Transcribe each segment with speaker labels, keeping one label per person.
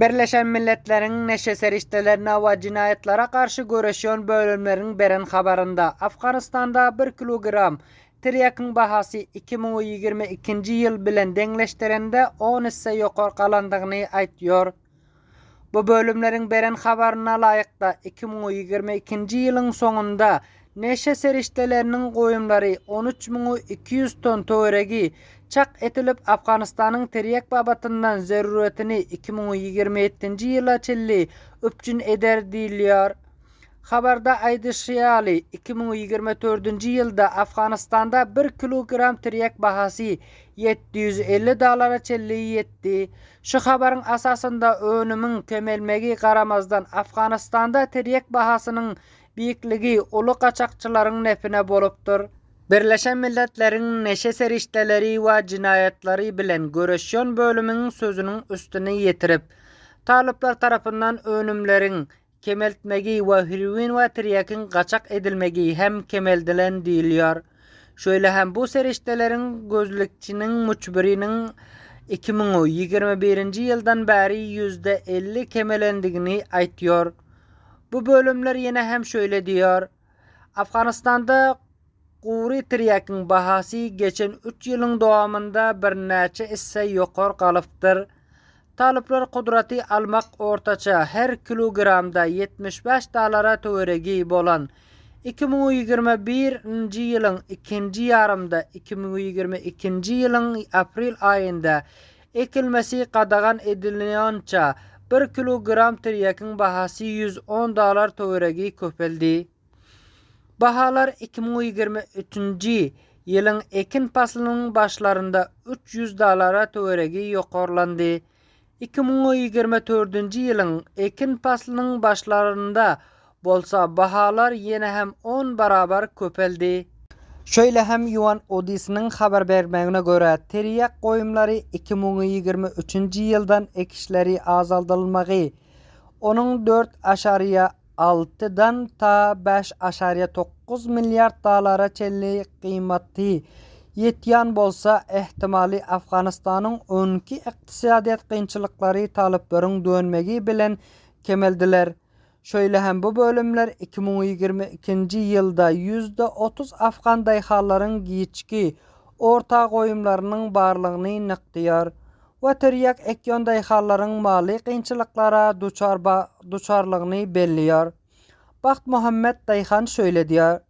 Speaker 1: Birleşen Milletler'in neşe seriştelerine ve cinayetlere karşı görüşen bölümlerin beren habarında Afganistan'da 1 kilogram tiryakın bahası 2022 yıl bilen dengleştirende 10 hisse yukarı kalandığını aytıyor. Bu bölümlerin beren habarına layıkta 2022 yılın sonunda neşe seriştelerinin koyumları 13.200 ton töregi çak etilip Afganistan'ın tiryak babatından zerruretini 2027 yıla çilli öpçün eder deyiliyor. Habarda aydışıyalı 2024 yılda Afganistan'da 1 kilogram tiryak bahası $750 çelli yetti. Şu habarın asasında önümün kemelmegi qaramazdan Afganistan'da tiryak bahasının büyüklüğü ulu kaçakçıların nefine boluptur. Birleşen Milletler'in neşe serişteleri ve cinayetleri bilen görüşen bölümünün sözünün üstüne yetirip talıplar tarafından önümlerin kemeltmegi ve heroin ve tiryakın kaçak edilmegi hem kemeldilen deyiliyor. Şöyle hem bu seriştelerin gözlükçinin muçbirinin 2021 yıldan beri %50 kemelendiğini aytıyor. Bu bölümler yine hem şöyle diyor. Afganistan'da Quri tiryakın bahası geçen 3 yılın doğamında bir neçe isse yuqor qalıptır. Talıplar kudreti almak ortaça her kilogramda $75 töregi bolan 2021 yılın ikinci yarımda 2022 yılın April ayında ekilmesi qadağan ediliyonca 1 kilogram tiryakın bahası $110 töregi köpeldi. Bahalar 2023 yılın ekin faslının başlarında $300 töregi yuqorlandı. 2024 yılın ekin faslının başlarında bolsa bahalar yine hem 10 barabar köpeldi. Şöyle hem Yuan Odisi'nin haber vermegine göre tiryak koyumları 2023 yıldan ekişleri azaldırılmağı, onun 4,6'dan ta 5,9 milyar dolara çelli kıymeti yetyan bolsa ehtimali Afganistan'ın önkü iktisadiyat kıyınçılıkları talıpların dönmegi bilen kemeldiler. Şöyle hem bu bölümler 2022 yılda %30 Afgan dayhalların giyiçki orta koyumlarının barlığını nıktıyor. Ve tiryak ekyon dayhalların mali kıyınçılıklara duçarlığını belliyor. Baht Muhammed Dayhan şöyle diyor.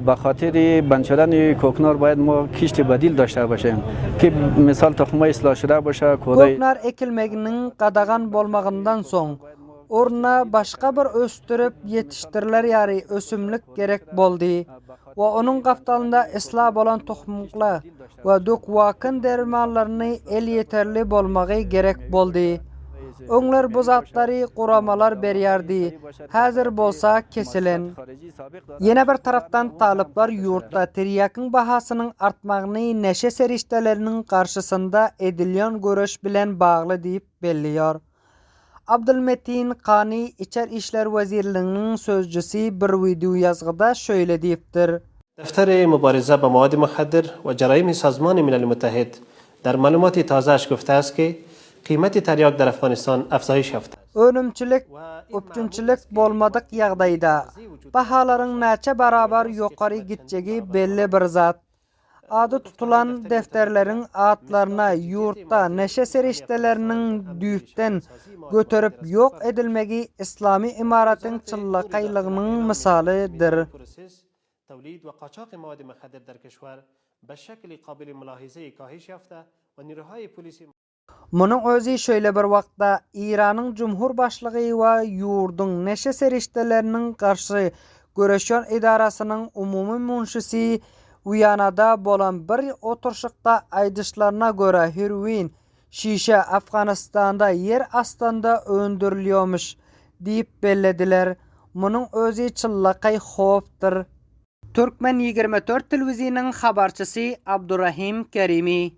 Speaker 2: به خاطر بند شدن کوکنار باید ما کشت بدیل داشته باشیم که مثال تخمه اصلاح شده باشه.
Speaker 1: Koknar ekilmeginin qadağan bolmağından soň orna başka bir östürüp yetiştiriler yari ösümlük gerek boldy ve onun gaftalında islah bolan tohumluklar ve dokvakın dermanlarını el yeterli bolmagy gerek boldy. Onlar bu zatları kuramalar berýärdi. Hazır bolsa kesilen. Yine bir taraftan talıplar yurtta tiryakın bahasının artmağını neşe seriştelerinin karşısında edilyen görüş bilen bağlı deyip belliyor. Abdülmetin Qani İçer İşler Vezirliğinin sözcüsü bir video yazgıda şöyle deyiptir.
Speaker 3: دفتر مبارزه با مواد مخدر و جرایم سازمان ملل متحد در معلومات تازه‌اش گفته است که قیمت تریاک در افغانستان افزایش یافته است.
Speaker 1: Ölümçülük, öpçünçülük bolmadık yağdayda bahaların neçe barabar yukarı gitçegi belli bir zat. Adı tutulan defterlerin adlarına yurtta neşe seriştelerinin düyüpten götürüp yok edilmegi İslami imaretin çıllakaylığının misalıdır.
Speaker 3: تولید و قاچاق مواد مخدر در کشور به شکل قابل ملاحظه کاهش یافته و نیروهای پلیسی
Speaker 1: Munun özü şöyle bir vaqtda İran'ın Cumhurbaşlığı ve yurdun neşe seriştelerinin karşı görüşen idarasının umumi munşisi Viyana'da bolan bir oturuşukta aydışlarına göre heroin, şişe Afganistan'da yer astında öndürülüyormuş deyip bellediler. Munun özü çıllakay hoptur. Türkmen 24 televizyonunun habarçısı Abdurrahim Kerimi.